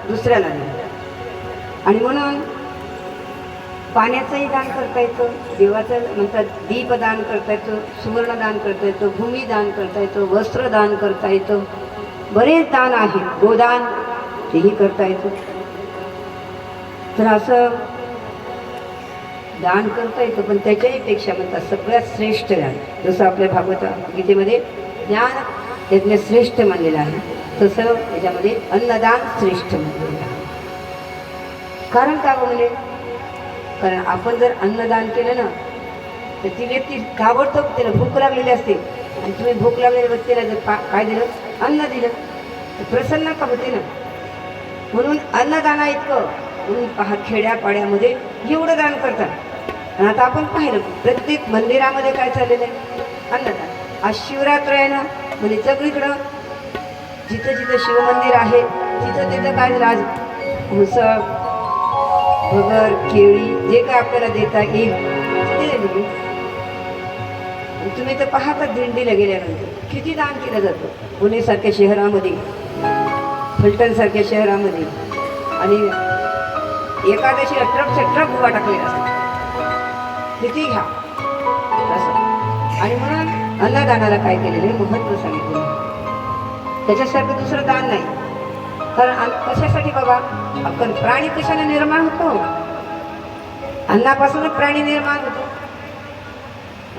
दुसऱ्याला देणं. आणि म्हणून पाण्याचंही दान करता येतं, देवाचं म्हणतात दीपदान करता येतं, सुवर्णदान करता येतं, भूमिदान करता येतं, वस्त्रदान करता येतं, बरेच दान आहेत, गोदान तेही करता येतं. तर असं दान करता येतं, पण त्याच्याही पेक्षा म्हणतात सगळ्यात श्रेष्ठ दान, जसं आपल्या भागवत गीतेमध्ये ज्ञान यज्ञ श्रेष्ठ म्हणलेलं आहे, तसं त्याच्यामध्ये अन्नदान श्रेष्ठ म्हणलेलं आहे. कारण का म्हणले? कारण आपण जर अन्नदान केलं ना तर ती व्यक्ती ताबडतोब तिला भूक लागलेली असते, आणि तुम्ही भूक लागलेल्या व्यक्तीला जर काय दिलं, अन्न दिलं, तर प्रसन्न का होते ना. म्हणून अन्नदाना इतकं, म्हणून पहा खेड्यापाड्यामध्ये एवढं दान करतात. आणि आता आपण पाहिलं प्रत्येक मंदिरामध्ये काय चाललेलं आहे, अन्नदान. आज शिवरात्र आहे ना, म्हणजे सगळीकडं जिथं जिथं शिवमंदिर आहे तिथं तिथं काय झालं, आज उसळ भगर केळी जे काय आपल्याला देता येईल ते दिली. तुम्ही तर पाहता दिंडीला गेल्यानंतर किती दान केलं जातं. पुणेसारख्या शहरामध्ये, फलटणसारख्या शहरामध्ये, आणि एकादशीला ट्रक उभा टाकलेला असतो, किती घ्या असं. आणि म्हणून अन्नदानाला काय केलेलं आहे, महत्त्व सांगितलेलं. त्याच्यासारखं दुसरं दान नाही. कारण कशासाठी बाबा, आपण प्राणी कशाने निर्माण होतो, अन्नापासूनच प्राणी निर्माण होतो.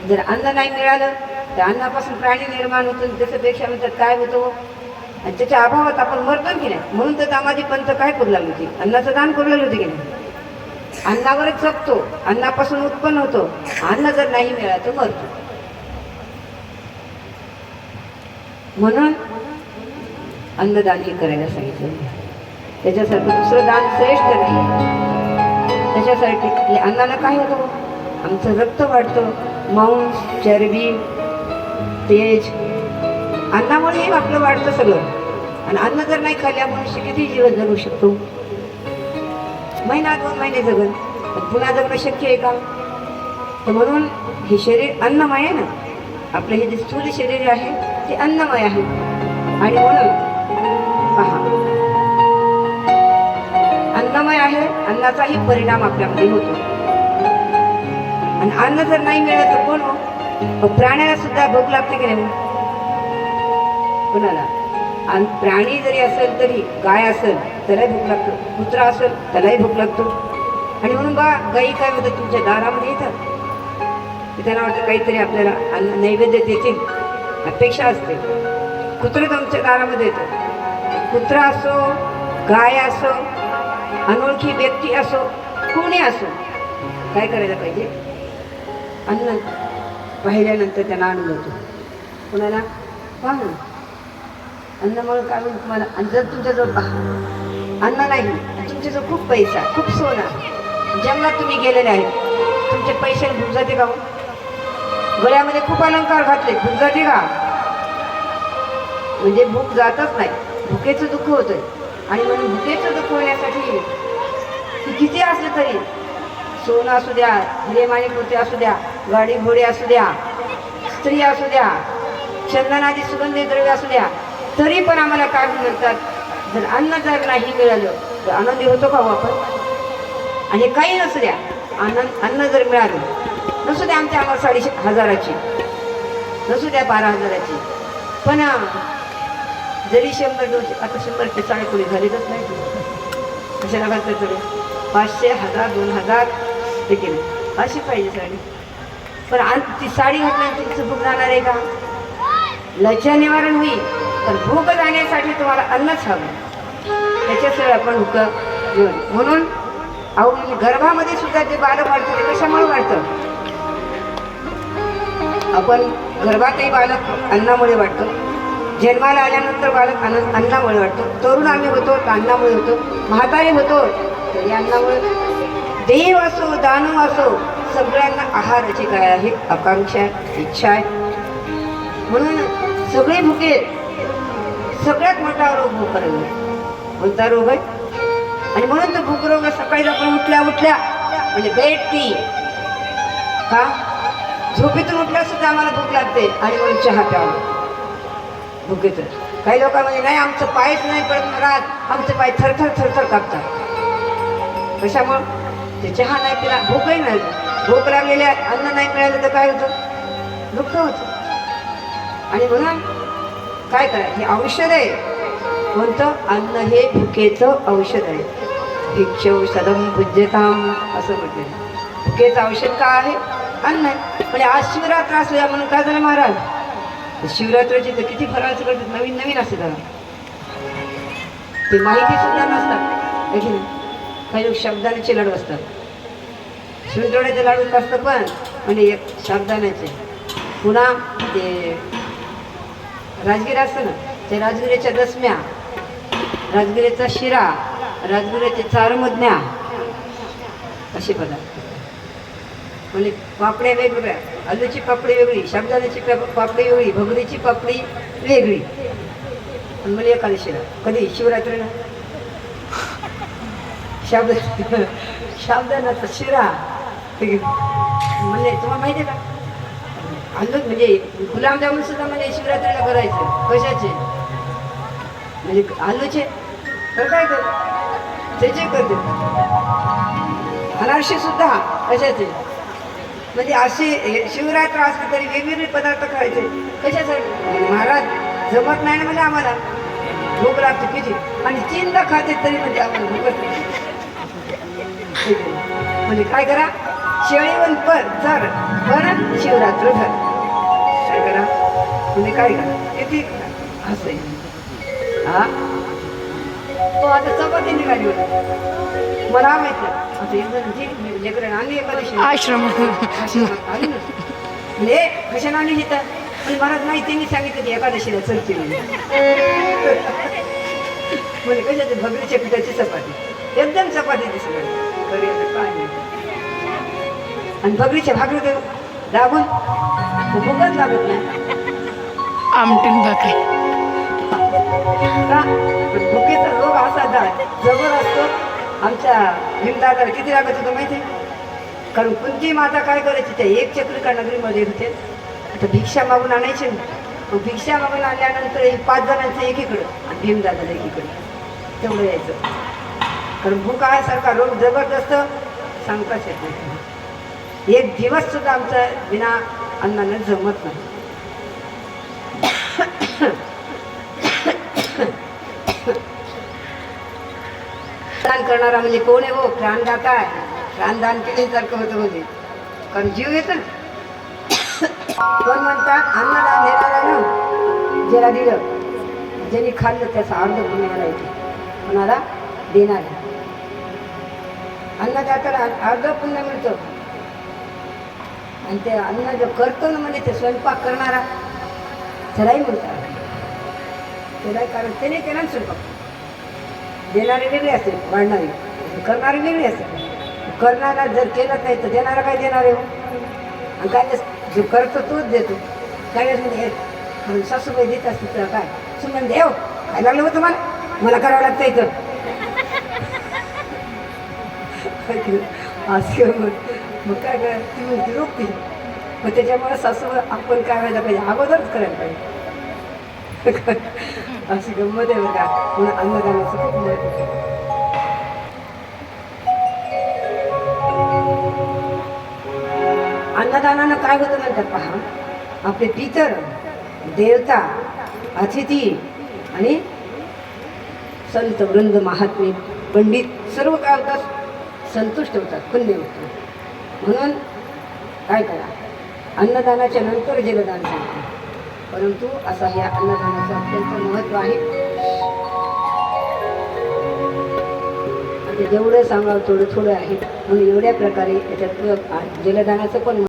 जर अन्न नाही मिळालं तर अन्नापासून प्राणी निर्माण होतो, त्याच्यापेक्षा म्हणतात काय होतो, आणि त्याच्या अभावात आपण मरतो की नाही. म्हणून तर तामाजी पंत काय करू लागली होती, अन्नाचं दान करू लागली होती की नाही. अन्नावरच जगतो, अन्नापासून उत्पन्न होतो, अन्न जर नाही मिळालं तर मरतो. म्हणून अन्नदान हे करायला सांगितलं. त्याच्यासारखं दुसरं दान श्रेष्ठ नाही. त्याच्यासाठी अन्नाला काय होतं, आमचं रक्त वाढतं, मांस चरबी तेज, अन्नामुळे आपलं वाढतं सगळं. आणि अन्न जर नाही खाल्ल्या मनुष्य किती जीवन जगू शकतो, महिना 2 महिने जगन, पुन्हा जगणं शक्य आहे का. तर म्हणून हे शरीर अन्नमय आहे ना, आपलं हे जे स्थूल शरीर आहे ते अन्नमय आहे. आणि म्हणून पहा अन्नमय आहे, अन्नाचाही परिणाम आपल्यामध्ये होतो. आणि अन्न जर नाही मिळालं तर कोण हो, प्राण्याला सुद्धा भूक लागते की नाही कोणाला. आणि प्राणी जरी असेल तरी, गाय असेल त्यालाही भूक लागतो, कुत्रा असेल त्यालाही भूक लागतो. आणि म्हणून बा गाई काय म्हणतात, तुमच्या दारामध्ये येतात, त्यांना वाटतं काहीतरी आपल्याला अन्न नैवेद्य देतील अपेक्षा असते. कुत्रे तुमच्या दारामध्ये येतात, कुत्रा असो गाय असो अनोळखी व्यक्ती असो कोणी असो, काय करायला पाहिजे, अन्न पाहिल्यानंतर त्यांना आनंद होतो. कोणाला पहा अन्नामुळे काय होईल तुम्हाला. आणि जर तुमच्याजवळ पहा अन्न नाही, तुमच्याजवळ खूप पैसा खूप सोना, जंगलात तुम्ही गेलेले आहेत, तुमचे पैसे भूक जाते का, गळ्यामध्ये खूप अलंकार घातले, भूक जाते का, म्हणजे भूक जातच नाही. भुकेचं दुःख होतंय. आणि म्हणून भुकेचं दुःख होण्यासाठी किती असलं तरी, सोनं असू द्या, हिरेमाणी पोते असू द्या, गाडी घोडे असू द्या, स्त्री असू द्या, चंदनादी सुगंधी द्रव्य असू द्या, तरी पण आम्हाला काय म्हणतात, जर अन्न जर नाही मिळालं तर आनंदी होतो का आपण. आणि काही नसू द्या, अन्न जर मिळालं, नसू द्या आमच्या आम्हाला 10,500ची, नसू द्या 12,000ची, पण जरी 100 डोस, आता 100ची साडी कोणी घालीतच नाही, कशाला घालतात तरी 500 1000 2000 ते केले अशी पाहिजे साडी. पण ती साडी घातल्यानंतर तुमचं भूक जाणार आहे का, लज्जा निवारण होईल, पण भूक जाण्यासाठी तुम्हाला अन्नच हवं. त्याच्याशिवाय आपण भूक घेऊन. म्हणून अहो म्हणजे गर्भामध्ये सुद्धा जे बालक वाढतं ते कशामुळे वाढतं, आपण गर्भातही बालक अन्नामुळे वाढतं, जन्माला आल्यानंतर बालक अन्नामुळे वाढतो, तरुण आम्ही होतो तर अन्नामुळे होतो, म्हातारे होतो तरी अन्नामुळे. देव असो दानव असो सगळ्यांना आहाराची काय आहे, आकांक्षा इच्छा आहे. म्हणून सगळे भुके. सगळ्यात मोठा रोग भूक रोग आहे. कोणता रोग आहे, आणि म्हणून तो भूक रोग सकाळी आपण उठल्या म्हणजे भेटती का, झोपेतून उठल्या सुद्धा आम्हाला भूक लागते, आणि म्हणून चहा प्यावा भुकेतून. काही लोकांमध्ये नाही आमचं पायच नाही पडत रात, आमचे पाय थरथर थरथर कापतात. कशामुळं? ते चहा नाही पिला, भूकही नाही, भूक लागलेल्या अन्न नाही मिळालं तर काय होतं? दुःख होतं. आणि म्हणून काय करायचं? हे औषध आहे. कोणतं? अन्न हे भुकेचं औषध आहे. भिक्षौषधम भुज्यताम असं म्हटलेलं. भुकेचं औषध का आहे? अन्न आहे. म्हणजे आज शिवरात्र असल्या म्हणून काय झालं महाराज? शिवरात्रीची तर किती फराळाचं करतात, नवीन नवीन असते त्याला, ते माहिती सुद्धा नसतात. काही लोक शाबुदाण्याचे लाडू असतात, शिवजोड्याचे लाडू असतं पण म्हणजे एक शाबुदाण्याचे. पुन्हा ते राजगिरा असतं ना, ते राजगिऱ्याच्या दसम्या, राजगिऱ्याचा शिरा, राजगिऱ्याचे चारमधन्या असे पदार्थ. म्हणजे पापड्या वेगवेगळ्या, आलूची पापडी वेगळी, शाबुदाण्याची पापडी वेगळी, भगरीची पापडी वेगळी. आणि मला एकादशीला कधी शिवरात्रीला शाबुदाण्याचा शिरा म्हणजे तुम्हाला माहिती आहे का? आलू म्हणजे गुलाबजामुन सुद्धा म्हणजे शिवरात्रीला करायचं. कशाचे? म्हणजे आलूचे तर काय कर त्याचे करते. अनारसे सुद्धा कशाचे? म्हणजे असे शिवरात्र असले तरी वेगवेगळे पदार्थ खायचे. कशासाठी? महाराज जमत नाही ना म्हणजे आम्हाला, भूक लागते किती, आणि 3दा खाते तरी म्हणजे आम्हाला भूकत नाही. म्हणजे काय करा? शेळीवन चर पण शिवरात्र धर. काय करा? म्हणजे काय करा? किती असं आहे. हा तो आता चपाती निघाली होती, मला माहिती. आता एक जण जी लेकरं आणली एकादशी आश्रमात आली ना, म्हणजे कशाने आणली हिथं? पण महाराज नाही, त्यांनी सांगितलं की एकादशीला चलते म्हणजे कशाचे? भगरीच्या पिठाची चपाती, एकदम चपाती दिसली करी काय नाही. आणि भगरीच्या भाकरी ते दाबून भूकच लागत नाही. आमटीन भाकरी का? भुकेचा रोग असा जबर असतो. आमच्या भीमदादाला किती लागत होतं माहिती? कारण कुंती माता काय करायची? त्या एक चक्रिका नगरीमध्ये होते, आता भिक्षा मागून आणायचे ना. मग भिक्षा मागून आणल्यानंतर 5 जणांचं एकीकडं आणि भीमदादाला एकीकडं तेवढं यायचं. कारण भूक सारखा रोग जबरदस्त सांगताच येत नाही. एक दिवस सुद्धा आमचा बिना अन्नानं जमत नाही. दान करणारा म्हणजे कोण आहे? हो, प्राणदाता आहे. प्राणदान केल्यासारखं होतं म्हणजे, कारण जीव येतं. पण म्हणतात अन्नदान देणाऱ्यानं ज्याला दिलं, ज्यांनी खाल्लं त्याचा अर्ध पुण्याला येते. कोणाला? देणाऱ्या. अन्नदात्याला अर्ध पुण्य मिळतं. आणि ते अन्न जो करतो ना म्हणजे ते स्वयंपाक करणारा त्यालाही म्हणतात. त्याला कारण त्याने केला ना स्वयंपाक. देणारे वेगळे असते, वाढणारे, करणारे वेगळे असते. करणारा जर केलं नाही तर देणारा काय देणार आहे? आणि काय जो करतो तोच देतो. काय वेळेस म्हणजे सासूबाई देत असते तर काय सुमन देव काय लागलं होतं मला करावं लागतं इथं असं. मग काय काय ती म्हणते रोखती. मग त्याच्यामुळे सासू आपण काय व्हायला पाहिजे? अगोदरच करायला पाहिजे. अशी गंमत आहे बघा. म्हणून अन्नदानाचं खूप महत्त्व. अन्नदानानं काय होतं म्हणतात पहा. आपले पितर, देवता, अतिथी आणि संत वृंद, महात्मे, पंडित सर्व काय होतात? संतुष्ट होतात, पुण्य होतं. म्हणून काय करा? अन्नदानाच्या नंतर जलदान सांगतो. परंतु असा या अन्नदानाचं अत्यंत महत्त्व आहे. आता जेवढं सांगावं तेवढं थोडं आहे. म्हणून एवढ्या प्रकारे याच्यात जलदानाचं पण